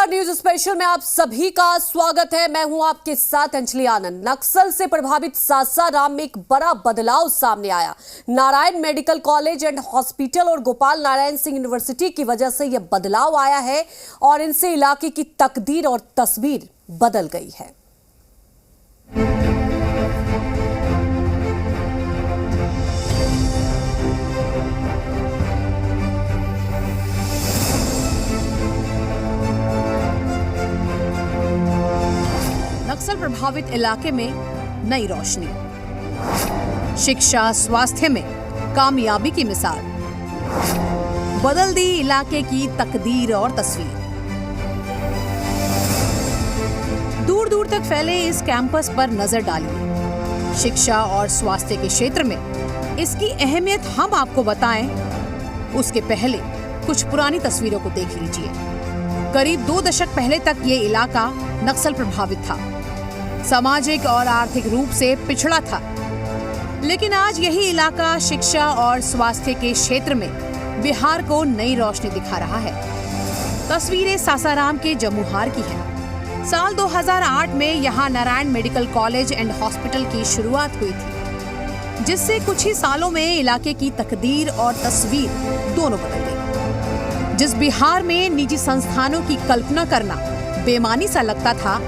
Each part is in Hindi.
नमस्कार, न्यूज स्पेशल में आप सभी का स्वागत है। मैं हूं आपके साथ अंजलि आनंद। नक्सल से प्रभावित सासाराम में एक बड़ा बदलाव सामने आया। Narayan medical college and hospital और गोपाल नारायण सिंह यूनिवर्सिटी की वजह से यह बदलाव आया है और इनसे इलाके की तकदीर और तस्वीर बदल गई है। नक्सल प्रभावित इलाके में नई रोशनी, शिक्षा स्वास्थ्य में कामयाबी की मिसाल, बदल दी इलाके की तकदीर और तस्वीर। दूर दूर तक फैले इस कैंपस पर नजर डालिए। शिक्षा और स्वास्थ्य के क्षेत्र में इसकी अहमियत हम आपको बताएं, उसके पहले कुछ पुरानी तस्वीरों को देख लीजिए। करीब 2 दशक पहले तक ये इलाका नक्सल प्रभावित था, सामाजिक और आर्थिक रूप से पिछड़ा था, लेकिन आज यही इलाका शिक्षा और स्वास्थ्य के क्षेत्र में बिहार को नई रोशनी दिखा रहा है। तस्वीरें सासाराम के जमुहार की हैं। साल 2008 में यहाँ Narayan medical college and hospital की शुरुआत हुई थी, जिससे कुछ ही सालों में इलाके की तकदीर और तस्वीर दोनों बदल गई। जिस बिहार में निजी संस्थानों की कल्पना करना बेमानी सा लगता था,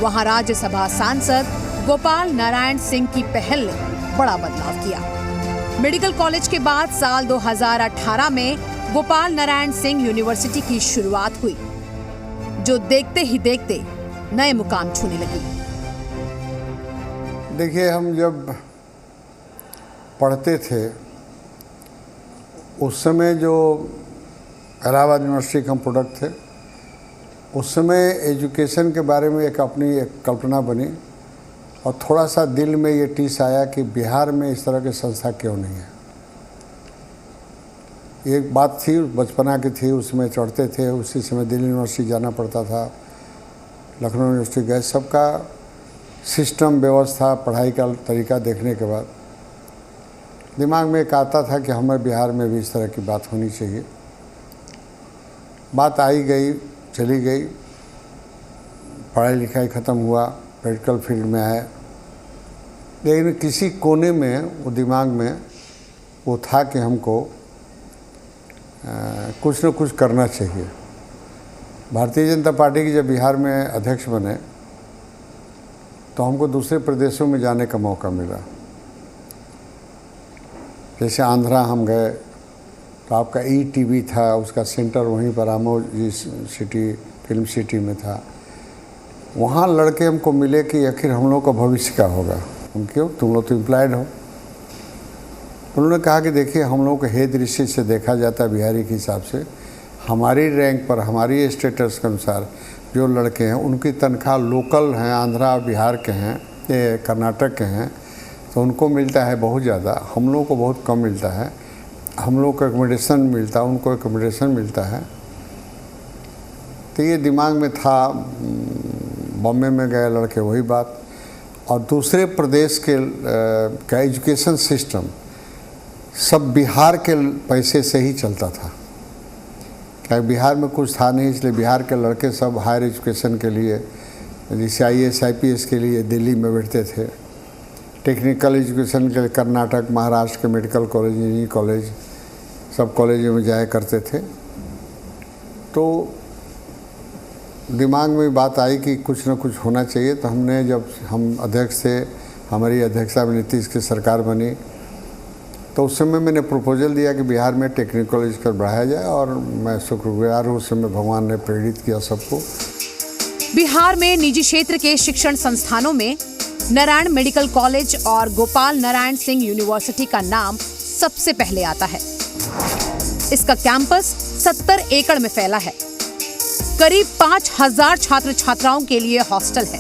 वहां राज्यसभा सांसद गोपाल नारायण सिंह की पहल ने बड़ा बदलाव किया। मेडिकल कॉलेज के बाद साल 2018 में गोपाल नारायण सिंह यूनिवर्सिटी की शुरुआत हुई, जो देखते ही देखते नए मुकाम छूने लगी। देखिए, हम जब पढ़ते थे उस समय जो इलाहाबाद यूनिवर्सिटी के हम प्रोडक्ट थे, उस समय एजुकेशन के बारे में अपनी एक कल्पना बनी और थोड़ा सा दिल में ये टीस आया कि बिहार में इस तरह की संस्था क्यों नहीं है। एक बात थी, बचपना की थी, उसमें चढ़ते थे, उसी समय दिल्ली यूनिवर्सिटी जाना पड़ता था, लखनऊ यूनिवर्सिटी गए। सबका सिस्टम, व्यवस्था, पढ़ाई का तरीका देखने के बाद दिमाग में एक आता था कि हमें बिहार में भी इस तरह की बात होनी चाहिए। बात आई गई, चली गई, पढ़ाई लिखाई ख़त्म हुआ, मेडिकल फील्ड में आए, लेकिन किसी कोने में वो दिमाग में वो था कि हमको कुछ न कुछ करना चाहिए। भारतीय जनता पार्टी की जब बिहार में अध्यक्ष बने तो हमको दूसरे प्रदेशों में जाने का मौका मिला। जैसे आंध्रा हम गए तो आपका ETV था, उसका सेंटर वहीं पर रामोजी सिटी, फिल्म सिटी में था। वहाँ लड़के हमको मिले कि आखिर हम लोग का भविष्य क्या होगा। हम क्यों, तुम लोग तो एम्प्लॉयड हो। उन्होंने कहा कि देखिए, हम लोग को हे दृष्टि से देखा जाता है बिहारी के हिसाब से, हमारी रैंक पर, हमारी स्टेटस के अनुसार जो लड़के हैं उनकी तनख्वाह लोकल हैं, आंध्रा बिहार के हैं, ये कर्नाटक के हैं, तो उनको मिलता है बहुत ज़्यादा, हम लोग को बहुत कम मिलता है। हम लोग को एकोमोडेशन मिलता है, उनको एकोमोडेशन मिलता है। तो ये दिमाग में था। बॉम्बे में गए लड़के, वही बात। और दूसरे प्रदेश के का एजुकेशन सिस्टम सब बिहार के पैसे से ही चलता था, क्योंकि बिहार में कुछ था नहीं, इसलिए बिहार के लड़के सब हायर एजुकेशन के लिए, जैसे IAS IPS के लिए दिल्ली में बैठते थे। टेक्निकल एजुकेशन के लिए कर्नाटक, महाराष्ट्र के मेडिकल कॉलेज, इंजीनियरिंग कॉलेज, सब कॉलेजों में जाया करते थे। तो दिमाग में बात आई कि कुछ न कुछ होना चाहिए। तो हमने, जब हम अध्यक्ष थे, हमारी अध्यक्षता में नीतीश की सरकार बनी, तो उस समय मैंने प्रपोजल दिया कि बिहार में टेक्निकल एजुकेशन बढ़ाया जाए, और मैं शुक्रगुजार हूँ, उस समय भगवान ने प्रेरित किया सबको। बिहार में निजी क्षेत्र के शिक्षण संस्थानों में नारायण मेडिकल कॉलेज और गोपाल नारायण सिंह यूनिवर्सिटी का नाम सबसे पहले आता है। इसका कैंपस 70 एकड़ में फैला है। करीब 5000 छात्र छात्राओं के लिए हॉस्टल है।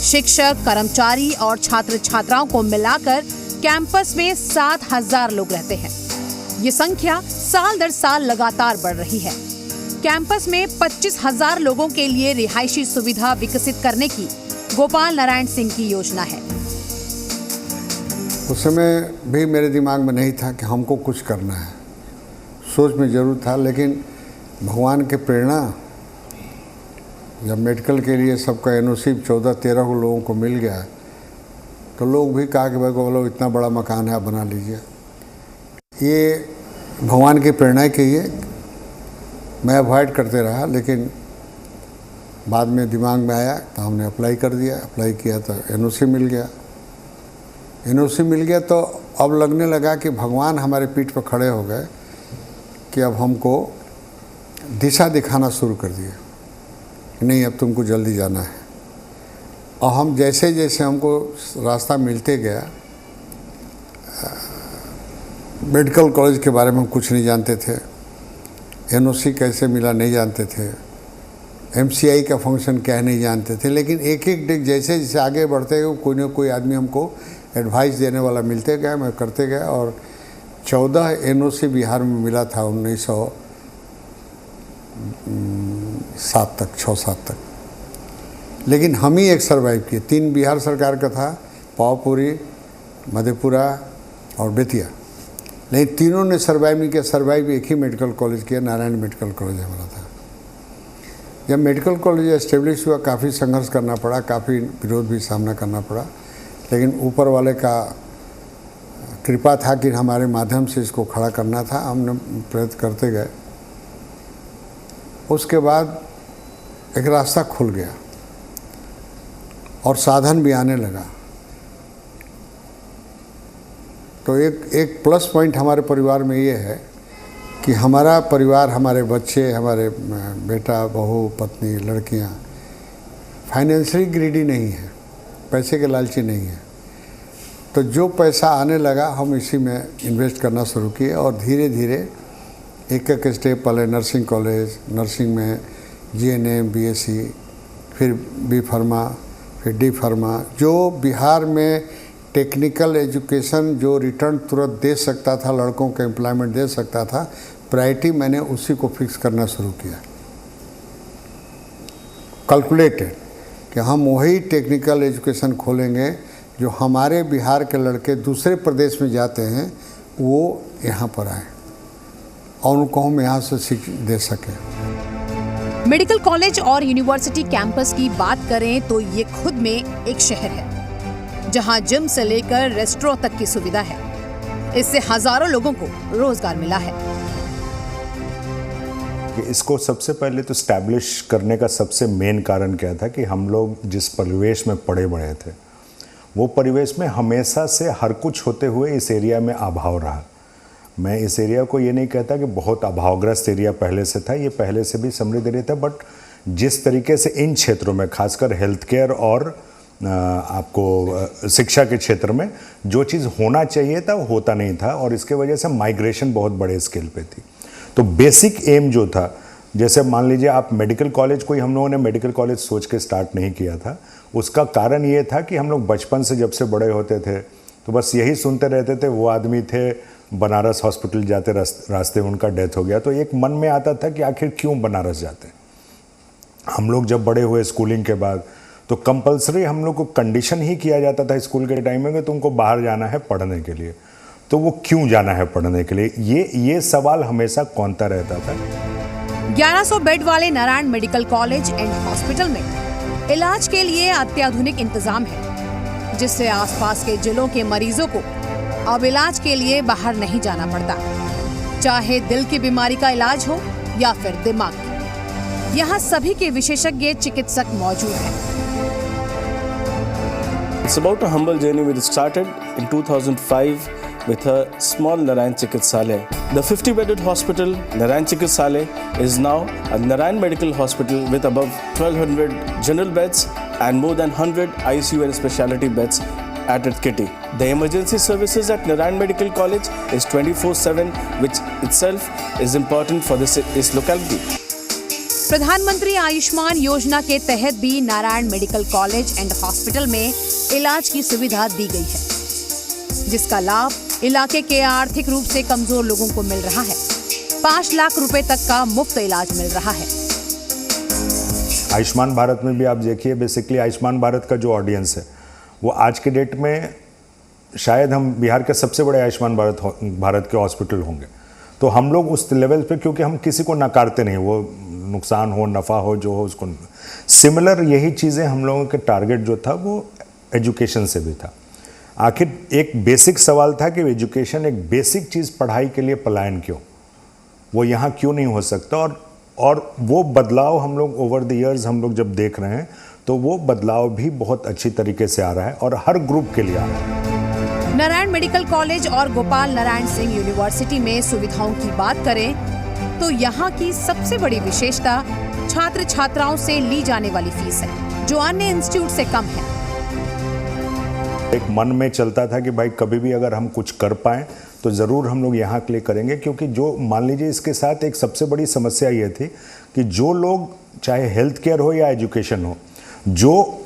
शिक्षक, कर्मचारी और छात्र छात्राओं को मिलाकर कैंपस में 7000 लोग रहते हैं। ये संख्या साल दर साल लगातार बढ़ रही है। कैंपस में 25,000 लोगों के लिए रिहायशी सुविधा विकसित करने की गोपाल नारायण सिंह की योजना है। उस समय भी मेरे दिमाग में नहीं था कि हमको कुछ करना है, सोच में ज़रूर था, लेकिन भगवान के प्रेरणा जब मेडिकल के लिए सबका एनओसी 14-13 लोगों को मिल गया तो लोग भी कहा कि भाई बोलो इतना बड़ा मकान है आप बना लीजिए। ये भगवान की प्रेरणा के लिए मैं अवॉइड करते रहा, लेकिन बाद में दिमाग में आया तो हमने अप्लाई कर दिया। अप्लाई किया तो एनओसी मिल गया। एनओसी मिल गया तो अब लगने लगा कि भगवान हमारे पीठ पर खड़े हो गए कि अब हमको दिशा दिखाना शुरू कर दिए कि नहीं अब तुमको जल्दी जाना है। और हम जैसे जैसे हमको रास्ता मिलते गया, मेडिकल कॉलेज के बारे में हम कुछ नहीं जानते थे, एनओसी कैसे मिला नहीं जानते थे, एमसीआई का फंक्शन क्या है नहीं जानते थे, लेकिन एक एक डे जैसे जैसे आगे बढ़ते गए कोई ना कोई आदमी हमको एडवाइस देने वाला मिलते गया, मैं करते गया। और 14 एनओसी बिहार में मिला था 1907 तक, 6-7 तक। लेकिन हम ही एक सर्वाइव किए। 3 बिहार सरकार का था, पावपुरी, मधेपुरा और बेतिया, लेकिन तीनों ने सर्वाइव नहीं किया। सर्वाइव एक ही मेडिकल कॉलेज किया, नारायण मेडिकल कॉलेज हमारा था। जब मेडिकल कॉलेज एस्टेब्लिश हुआ काफ़ी संघर्ष करना पड़ा, काफ़ी विरोध भी सामना करना पड़ा, लेकिन ऊपर वाले का कृपा था कि हमारे माध्यम से इसको खड़ा करना था। हमने प्रयत्न करते गए। उसके बाद एक रास्ता खुल गया और साधन भी आने लगा। तो एक प्लस पॉइंट हमारे परिवार में ये है कि हमारा परिवार, हमारे बच्चे, हमारे बेटा, बहू, पत्नी, लड़कियां फाइनेंशियली ग्रीडी नहीं है, पैसे के लालची नहीं है। तो जो पैसा आने लगा हम इसी में इन्वेस्ट करना शुरू किए और धीरे धीरे एक एक स्टेप, पहले नर्सिंग कॉलेज, नर्सिंग में जीएनएम, बीएससी, फिर बी फार्मा, फिर डी फार्मा। जो बिहार में टेक्निकल एजुकेशन जो रिटर्न तुरंत दे सकता था, लड़कों को एम्प्लॉयमेंट दे सकता था, प्रायोरिटी मैंने उसी को फिक्स करना शुरू किया। कैलकुलेटेड कि हम वही टेक्निकल एजुकेशन खोलेंगे जो हमारे बिहार के लड़के दूसरे प्रदेश में जाते हैं वो यहाँ पर आए और उनको हम यहाँ से सीख दे सकें। मेडिकल कॉलेज और यूनिवर्सिटी कैंपस की बात करें तो ये खुद में एक शहर है जहां जिम से लेकर रेस्टोरेंट तक की सुविधा है। इससे हजारों लोगों को रोजगार मिला है। इसको सबसे पहले तो स्टैब्लिश करने का सबसे मेन कारण क्या था कि हम लोग जिस परिवेश में पड़े बड़े थे वो परिवेश में हमेशा से हर कुछ होते हुए इस एरिया में अभाव रहा। मैं इस एरिया को ये नहीं कहता कि बहुत अभावग्रस्त एरिया पहले से था, ये पहले से भी समृद्ध एरिया था, बट जिस तरीके से इन क्षेत्रों में खासकर हेल्थ केयर और आपको शिक्षा के क्षेत्र में जो चीज़ होना चाहिए था वो होता नहीं था और इसके वजह से माइग्रेशन बहुत बड़े स्केल पे थी। तो बेसिक एम जो था, जैसे मान लीजिए आप मेडिकल कॉलेज, कोई हम लोगों ने मेडिकल कॉलेज सोच के स्टार्ट नहीं किया था। उसका कारण ये था कि हम लोग बचपन से जब से बड़े होते थे तो बस यही सुनते रहते थे, वो आदमी थे बनारस हॉस्पिटल जाते रास्ते उनका डेथ हो गया। तो एक मन में आता था कि आखिर क्यों बनारस जाते। हम लोग जब बड़े हुए स्कूलिंग के बाद तो कंपलसरी हम लोग को कंडीशन ही किया जाता था स्कूल के टाइम में कि तुमको बाहर जाना है पढ़ने के लिए। तो वो क्यों जाना है पढ़ने के लिए, ये सवाल हमेशा कौनता रहता था। 1100 बेड वाले Narayan medical college and hospital में इलाज के लिए अत्याधुनिक इंतजाम है, जिससे आसपास के जिलों के मरीजों को अब इलाज के लिए बाहर नहीं जाना पड़ता, चाहे दिल की बीमारी का इलाज हो या फिर दिमाग की। यहाँ सभी के विशेषज्ञ चिकित्सक मौजूद हैं। It's about a humble journey which started in 2005 with a small Narayan Chikitsalaya. The 50-bedded hospital, Narayan Chikitsalaya, is now a Narayan Medical Hospital with above 1200 general beds and more than 100 ICU and specialty beds at its kitty. The emergency services at Narayan Medical College is 24/7, which itself is important for this locality. प्रधानमंत्री आयुष्मान योजना के तहत भी Narayan medical college and hospital में इलाज की सुविधा दी गई है, जिसका लाभ इलाके के आर्थिक रूप से कमजोर लोगों को मिल रहा है। 5 लाख रुपए तक का मुफ्त इलाज मिल रहा है। आयुष्मान भारत में भी आप देखिए, बेसिकली आयुष्मान भारत का जो ऑडियंस है वो आज के डेट में शायद हम बिहार के सबसे बड़े आयुष्मान भारत के हॉस्पिटल होंगे। तो हम लोग उस लेवल पे, क्योंकि हम किसी को नकारते नहीं, वो नुकसान हो, नफ़ा हो, जो हो उसको। सिमिलर यही चीज़ें हम लोगों के टारगेट जो था वो एजुकेशन से भी था। आखिर एक बेसिक सवाल था कि एजुकेशन एक बेसिक चीज़ पढ़ाई के लिए पलायन क्यों, वो यहाँ क्यों नहीं हो सकता। और वो बदलाव हम लोग ओवर द ईयर्स हम लोग जब देख रहे हैं तो वो बदलाव भी बहुत अच्छी तरीके से आ रहा है और हर ग्रुप के लिए आ रहा है। नारायण मेडिकल कॉलेज और गोपाल नारायण सिंह यूनिवर्सिटी में सुविधाओं की बात करें तो यहाँ की सबसे बड़ी विशेषता छात्र छात्राओं से ली जाने वाली फीस है, जो अन्य इंस्टीट्यूट से कम है। एक मन में चलता था कि भाई कभी भी अगर हम कुछ कर पाएं तो ज़रूर हम लोग यहाँ के लिए करेंगे, क्योंकि जो मान लीजिए इसके साथ एक सबसे बड़ी समस्या ये थी कि जो लोग चाहे हेल्थ केयर हो या एजुकेशन हो, जो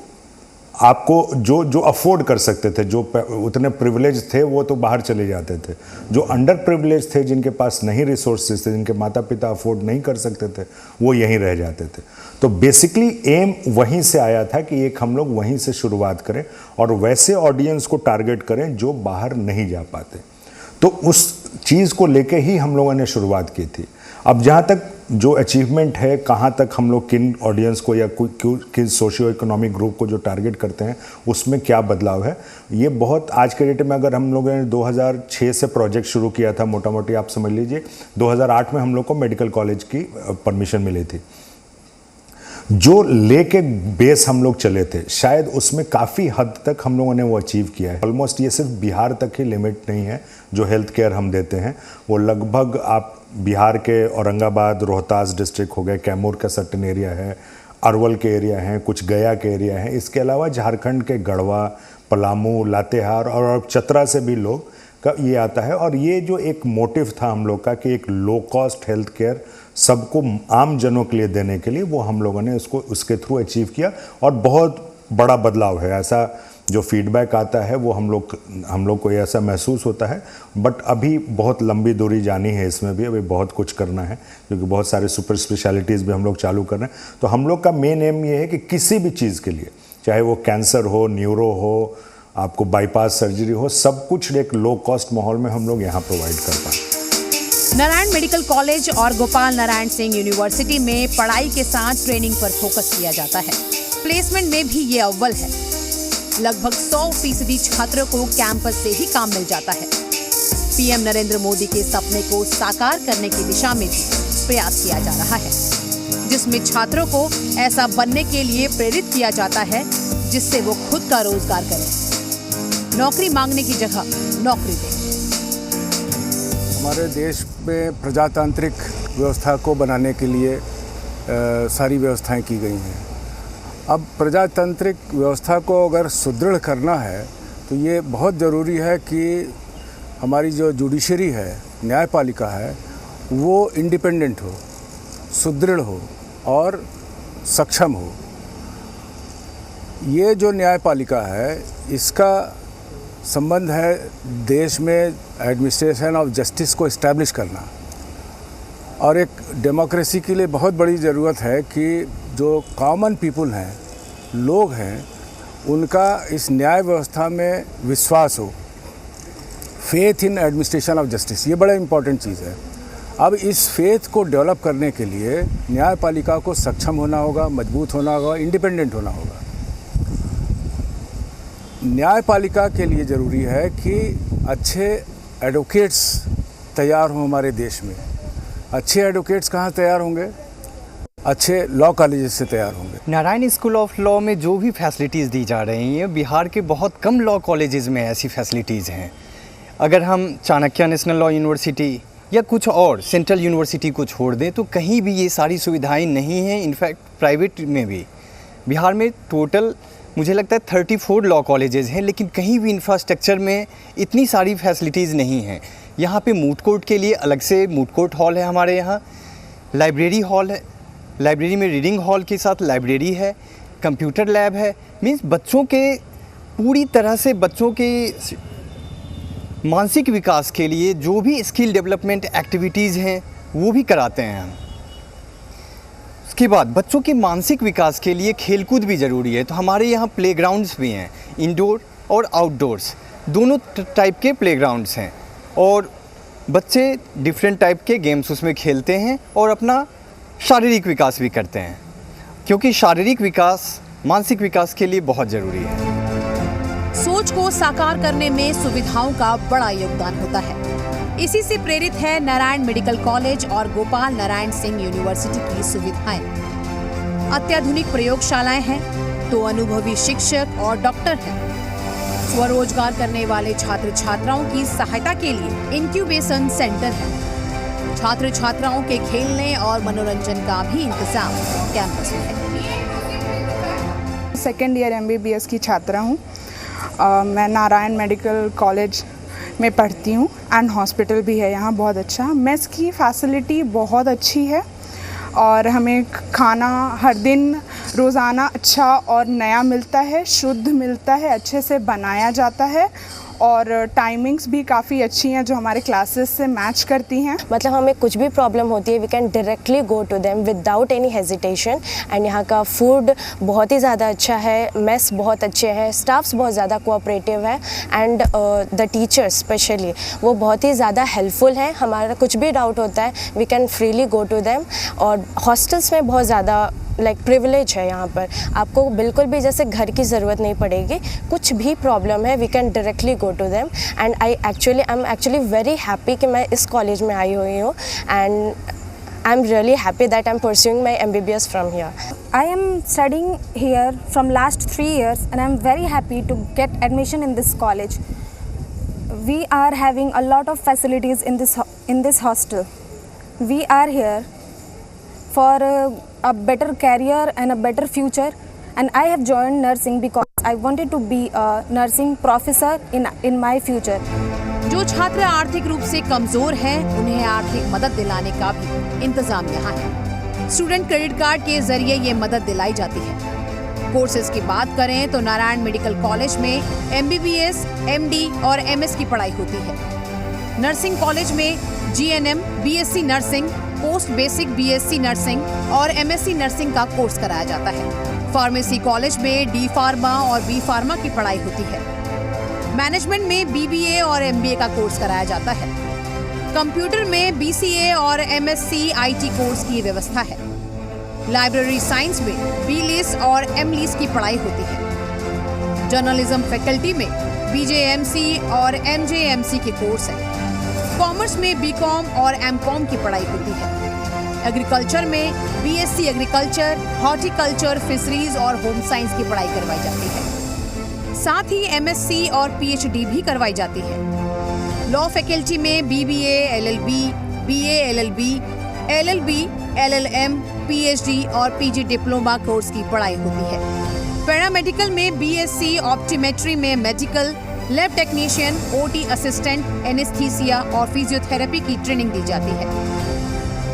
आपको जो अफोर्ड कर सकते थे, जो उतने प्रिविलेज थे वो तो बाहर चले जाते थे। जो अंडर प्रिविलेज थे, जिनके पास नहीं रिसोर्सेज थे, जिनके माता पिता अफोर्ड नहीं कर सकते थे, वो यहीं रह जाते थे। तो बेसिकली एम वहीं से आया था कि एक हम लोग वहीं से शुरुआत करें और वैसे ऑडियंस को टारगेट करें जो बाहर नहीं जा पाते। तो उस चीज़ को लेके ही हम लोगों ने शुरुआत की थी। अब जहाँ तक जो अचीवमेंट है, कहाँ तक हम लोग किन ऑडियंस को या किन सोशियो इकोनॉमिक ग्रुप को जो टारगेट करते हैं उसमें क्या बदलाव है, ये बहुत आज के डेट में अगर हम लोगों ने 2006 से प्रोजेक्ट शुरू किया था, मोटा मोटी आप समझ लीजिए 2008 में हम लोग को मेडिकल कॉलेज की परमिशन मिली थी। जो लेके बेस हम लोग चले थे, शायद उसमें काफ़ी हद तक हम लोगों ने वो अचीव किया है। ऑलमोस्ट ये सिर्फ बिहार तक ही लिमिट नहीं है जो हेल्थ केयर हम देते हैं, वो लगभग आप बिहार के औरंगाबाद, रोहतास डिस्ट्रिक्ट हो गए, कैमूर का सर्टन एरिया है, अरवल के एरिया हैं, कुछ गया के एरिया हैं, इसके अलावा झारखंड के गढ़वा, पलामू, लातेहार और चतरा से भी लोग का ये आता है। और ये जो एक मोटिव था हम लोग का कि एक लो कॉस्ट हेल्थ केयर सबको, आम जनों के लिए देने के लिए, वो हम लोगों ने उसको उसके थ्रू अचीव किया और बहुत बड़ा बदलाव है। ऐसा जो फीडबैक आता है वो हम लोग को ऐसा महसूस होता है। बट अभी बहुत लंबी दूरी जानी है, इसमें भी अभी बहुत कुछ करना है, क्योंकि बहुत सारे सुपर स्पेशलिटीज़ भी हम लोग चालू कर रहे हैं। तो हम लोग का मेन एम ये है कि किसी भी चीज़ के लिए, चाहे वो कैंसर हो, न्यूरो हो, आपको बाईपास सर्जरी हो, सब कुछ एक लो कॉस्ट माहौल में हम लोग यहाँ प्रोवाइड कर पाएँ। नारायण मेडिकल कॉलेज और गोपाल नारायण सिंह यूनिवर्सिटी में पढ़ाई के साथ ट्रेनिंग पर फोकस किया जाता है। प्लेसमेंट में भी ये अव्वल है। लगभग 100% छात्रों को कैंपस से ही काम मिल जाता है। पीएम नरेंद्र मोदी के सपने को साकार करने की दिशा में भी प्रयास किया जा रहा है, जिसमें छात्रों को ऐसा बनने के लिए प्रेरित किया जाता है जिससे वो खुद का रोजगार करें, नौकरी मांगने की जगह नौकरी दें। हमारे देश में प्रजातांत्रिक व्यवस्था को बनाने के लिए सारी व्यवस्थाएं की गई हैं। अब प्रजातांत्रिक व्यवस्था को अगर सुदृढ़ करना है तो ये बहुत ज़रूरी है कि हमारी जो जुडिशरी है, न्यायपालिका है, वो इंडिपेंडेंट हो, सुदृढ़ हो और सक्षम हो। ये जो न्यायपालिका है, इसका संबंध है देश में एडमिनिस्ट्रेशन ऑफ जस्टिस को इस्टेब्लिश करना। और एक डेमोक्रेसी के लिए बहुत बड़ी ज़रूरत है कि जो कॉमन पीपल हैं, लोग हैं, उनका इस न्याय व्यवस्था में विश्वास हो, faith in administration of justice. ये बड़ा इम्पॉर्टेंट चीज़ है। अब इस फेथ को डेवलप करने के लिए न्यायपालिका को सक्षम होना होगा, मजबूत होना होगा, इंडिपेंडेंट होना होगा। न्यायपालिका के लिए ज़रूरी है कि अच्छे एडवोकेट्स तैयार हों हमारे देश में। अच्छे एडवोकेट्स कहाँ तैयार होंगे? अच्छे लॉ कॉलेजेस से तैयार होंगे। नारायण स्कूल ऑफ लॉ में जो भी फैसिलिटीज़ दी जा रही हैं, बिहार के बहुत कम लॉ कॉलेजेस में ऐसी फैसिलिटीज़ हैं। अगर हम चाणक्य नेशनल लॉ यूनिवर्सिटी या कुछ और सेंट्रल यूनिवर्सिटी को छोड़ दें तो कहीं भी ये सारी सुविधाएं नहीं हैं। इनफैक्ट प्राइवेट में भी बिहार में टोटल मुझे लगता है 34 लॉ कॉलेजेस हैं, लेकिन कहीं भी इंफ्रास्ट्रक्चर में इतनी सारी फैसिलिटीज़ नहीं हैं। यहाँ पे मूट कोर्ट के लिए अलग से मूट कोर्ट हॉल है, हमारे यहाँ लाइब्रेरी हॉल है, लाइब्रेरी में रीडिंग हॉल के साथ लाइब्रेरी है, कंप्यूटर लैब है। मीन्स बच्चों के पूरी तरह से बच्चों के मानसिक विकास के लिए जो भी स्किल डेवलपमेंट एक्टिविटीज़ हैं वो भी कराते हैं हम। उसके बाद बच्चों के मानसिक विकास के लिए खेलकूद भी ज़रूरी है, तो हमारे यहाँ प्लेग्राउंड्स भी हैं, इंडोर और आउटडोर्स दोनों टाइप के प्लेग्राउंड्स हैं, और बच्चे डिफरेंट टाइप के गेम्स उसमें खेलते हैं और अपना शारीरिक विकास भी करते हैं, क्योंकि शारीरिक विकास मानसिक विकास के लिए बहुत ज़रूरी है। सोच को साकार करने में सुविधाओं का बड़ा योगदान होता है। इसी से प्रेरित है नारायण मेडिकल कॉलेज और गोपाल नारायण सिंह यूनिवर्सिटी की सुविधाएं। अत्याधुनिक प्रयोगशालाएं हैं तो अनुभवी शिक्षक और डॉक्टर हैं। स्वरोजगार करने वाले छात्र छात्राओं की सहायता के लिए इंक्यूबेशन सेंटर है। छात्र छात्राओं के खेलने और मनोरंजन का भी इंतजाम कैंपस में है। सेकेंड ईयर MBBS की छात्रा हूँ। मैं नारायण मेडिकल कॉलेज में पढ़ती हूँ एंड हॉस्पिटल भी है यहाँ बहुत अच्छा। मेस की फैसिलिटी बहुत अच्छी है और हमें खाना हर दिन रोज़ाना अच्छा और नया मिलता है, शुद्ध मिलता है, अच्छे से बनाया जाता है और टाइमिंग्स भी काफ़ी अच्छी हैं जो हमारे क्लासेस से मैच करती हैं। मतलब हमें कुछ भी प्रॉब्लम होती है we can directly go to them without any hesitation. And यहाँ का फूड बहुत ही ज़्यादा अच्छा है, मेस बहुत अच्छे हैं, स्टाफ्स बहुत ज़्यादा कोऑपरेटिव है एंड द टीचर्स स्पेशली वो बहुत ही ज़्यादा हेल्पफुल हैं। हमारा कुछ भी डाउट होता है we can freely go to them. और हॉस्टल्स में बहुत ज़्यादा प्रिविलेज है यहाँ पर, आपको बिल्कुल भी जैसे घर की ज़रूरत नहीं पड़ेगी। कुछ भी प्रॉब्लम है we can directly go to them and I am actually very happy कि मैं इस कॉलेज में आई हुई हूँ and I am really happy that I am pursuing my MBBS from here. I am studying here from last 3 years and I am very happy to get admission in this college. We are having a lot of facilities in this hostel. We are here for a better career and a better future, and I have joined nursing because I wanted to be a nursing professor in my future. जो छात्र आर्थिक रूप से कमजोर हैं उन्हें आर्थिक मदद दिलाने का भी इंतजाम यहाँ है। स्टूडेंट क्रेडिट कार्ड के जरिए ये मदद दिलाई जाती है। कोर्सेज की बात करें तो नारायण मेडिकल कॉलेज में MBBS, MD और MS की पढ़ाई होती है। नर्सिंग कॉलेज में GNM, BSc nursing, post basic BSc nursing और MSc नर्सिंग का कोर्स कराया जाता है। फार्मेसी कॉलेज में D फार्मा और B फार्मा की पढ़ाई होती है। मैनेजमेंट में BBA और MBA का कोर्स कराया जाता है। कंप्यूटर में BCA और MSc IT कोर्स की व्यवस्था है। लाइब्रेरी साइंस में BLIS और MLIS की पढ़ाई होती है। जर्नलिज्म फैकल्टी में BJMC और MJMC के कोर्स हैं। कॉमर्स में BCom और MCom की पढ़ाई होती है। एग्रीकल्चर में BSc एग्रीकल्चर, हॉर्टिकल्चर, फिशरीज और होम साइंस की पढ़ाई करवाई जाती है। साथ ही MSc और PhD भी करवाई जाती है। लॉ फैकल्टी में BBA, LLB, BA, LLB, LLB, LLM, PhD और PG डिप्लोमा कोर्स की पढ़ाई होती है। पैरामेडिकल में BSc ऑप्टीमेट्री में medical, lab technician, OT assistant, anaesthesia और फिजियोथेरेपी की ट्रेनिंग दी जाती है।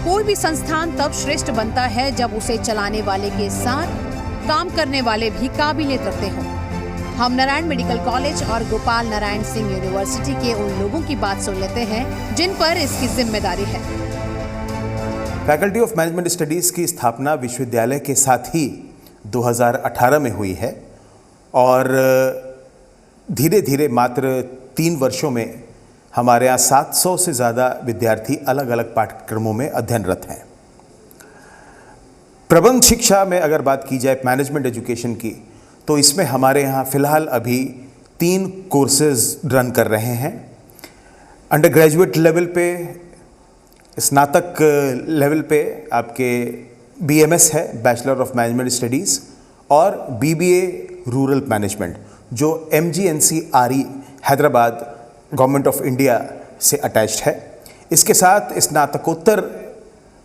कोई भी संस्थान तब श्रेष्ठ बनता है जब उसे चलाने वाले के साथ काम करने वाले भी काबिलियत रखते हों। हम नारायण मेडिकल कॉलेज और गोपाल नारायण सिंह यूनिवर्सिटी के उन लोगों की बात सुन लेते हैं जिन पर इसकी जिम्मेदारी है। फैकल्टी ऑफ मैनेजमेंट स्टडीज़ की स्थापना विश्वविद्यालय के साथ ही 2018 में हुई है और धीरे धीरे मात्र 3 वर्षों में हमारे यहाँ 700 से ज़्यादा विद्यार्थी अलग अलग पाठ्यक्रमों में अध्ययनरत हैं। प्रबंध शिक्षा में अगर बात की जाए मैनेजमेंट एजुकेशन की, तो इसमें हमारे यहाँ फ़िलहाल अभी 3 कोर्सेज रन कर रहे हैं। अंडर ग्रेजुएट लेवल पे, स्नातक लेवल पे आपके BMS है, बैचलर ऑफ मैनेजमेंट स्टडीज़, और BBA रूरल मैनेजमेंट जो MGNC-RE Hyderabad government of India से अटैच्ड है। इसके साथ स्नातकोत्तर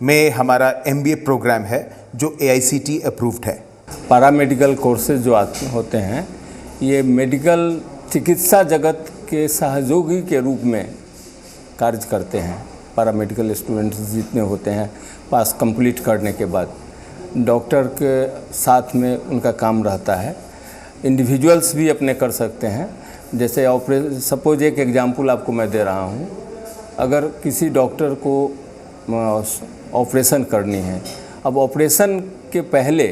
में हमारा MBA प्रोग्राम है जो AICTE अप्रूव्ड है। पैरामेडिकल कोर्सेज जो होते हैं ये मेडिकल चिकित्सा जगत के सहयोगी के रूप में कार्य करते हैं। पैरामेडिकल स्टूडेंट्स जितने होते हैं पास कंप्लीट करने के बाद डॉक्टर के साथ में उनका काम रहता है। इंडिविजुअल्स भी अपने कर सकते हैं। जैसे सपोज एक एग्जांपल आपको मैं दे रहा हूँ, अगर किसी डॉक्टर को ऑपरेशन करनी है, अब ऑपरेशन के पहले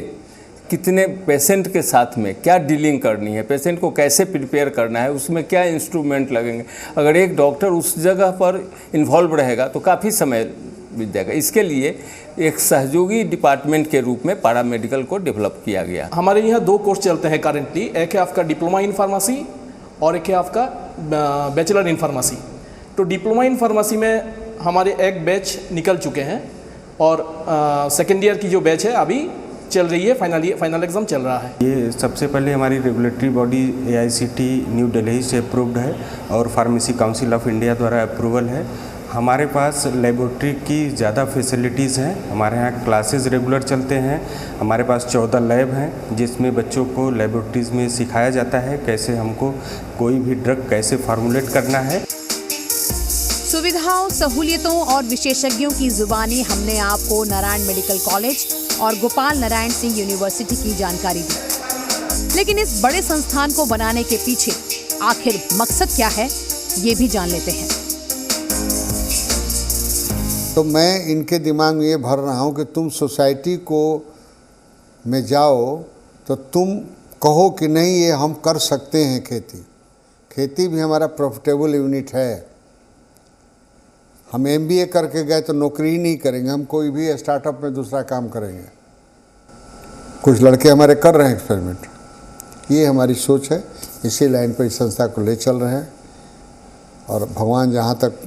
कितने पेशेंट के साथ में क्या डीलिंग करनी है, पेशेंट को कैसे प्रिपेयर करना है, उसमें क्या इंस्ट्रूमेंट लगेंगे, अगर एक डॉक्टर उस जगह पर इन्वॉल्व रहेगा तो काफ़ी समय विद्या का। इसके लिए एक सहयोगी डिपार्टमेंट के रूप में पैरा मेडिकल को डेवलप किया गया। हमारे यहाँ 2 कोर्स चलते हैं करेंटली, एक है आपका डिप्लोमा इन फार्मेसी और एक है आपका बैचलर इन फार्मेसी। तो डिप्लोमा इन फार्मेसी में हमारे एक बैच निकल चुके हैं और सेकेंड ईयर की जो बैच है अभी चल रही है, फाइनल एग्ज़ाम चल रहा है। ये सबसे पहले हमारी regulatory body AICT new Delhi से अप्रूव्ड है और फार्मेसी काउंसिल ऑफ इंडिया द्वारा अप्रूवल है। हमारे पास लेबोरेटरी की ज़्यादा फैसिलिटीज़ हैं। हमारे यहाँ क्लासेस रेगुलर चलते हैं। हमारे पास 14 लैब हैं जिसमें बच्चों को लेबोरेटरीज़ में सिखाया जाता है कैसे हमको कोई भी ड्रग कैसे फार्मूलेट करना है। सुविधाओं, सहूलियतों और विशेषज्ञों की जुबानी हमने आपको नारायण मेडिकल कॉलेज और गोपाल नारायण सिंह यूनिवर्सिटी की जानकारी दी, लेकिन इस बड़े संस्थान को बनाने के पीछे आखिर मकसद क्या है, ये भी जान लेते हैं। तो मैं इनके दिमाग में ये भर रहा हूँ कि तुम सोसाइटी को में जाओ तो तुम कहो कि नहीं ये हम कर सकते हैं। खेती भी हमारा प्रॉफिटेबल यूनिट है। हम MBA करके गए तो नौकरी ही नहीं करेंगे, हम कोई भी स्टार्टअप में दूसरा काम करेंगे। कुछ लड़के हमारे कर रहे हैं एक्सपेरिमेंट, ये हमारी सोच है। इसी लाइन पर इस संस्था को ले चल रहे हैं और भगवान जहाँ तक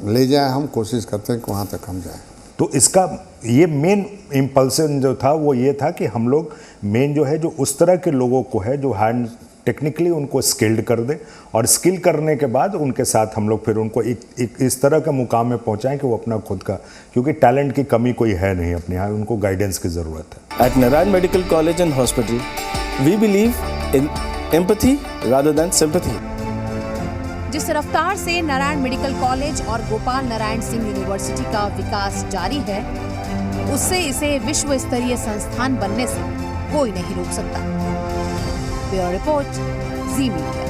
ले जाए हम कोशिश करते हैं कि वहाँ तक हम जाएं। तो इसका ये मेन इम्पल्सन जो था वो ये था कि हम लोग मेन जो है जो उस तरह के लोगों को है जो हैंड टेक्निकली उनको स्किल्ड कर दे और स्किल करने के बाद उनके साथ हम लोग फिर उनको एक इस तरह के मुकाम में पहुंचाएं कि वो अपना खुद का, क्योंकि टैलेंट की कमी कोई है नहीं अपने यहाँ, उनको गाइडेंस की ज़रूरत है। At Narayan Medical College and Hospital, we believe in empathy rather than sympathy. जिस रफ्तार से नारायण मेडिकल कॉलेज और गोपाल नारायण सिंह यूनिवर्सिटी का विकास जारी है, उससे इसे विश्व स्तरीय संस्थान बनने से कोई नहीं रोक सकता। ब्यूरो रिपोर्ट, जी मीडिया।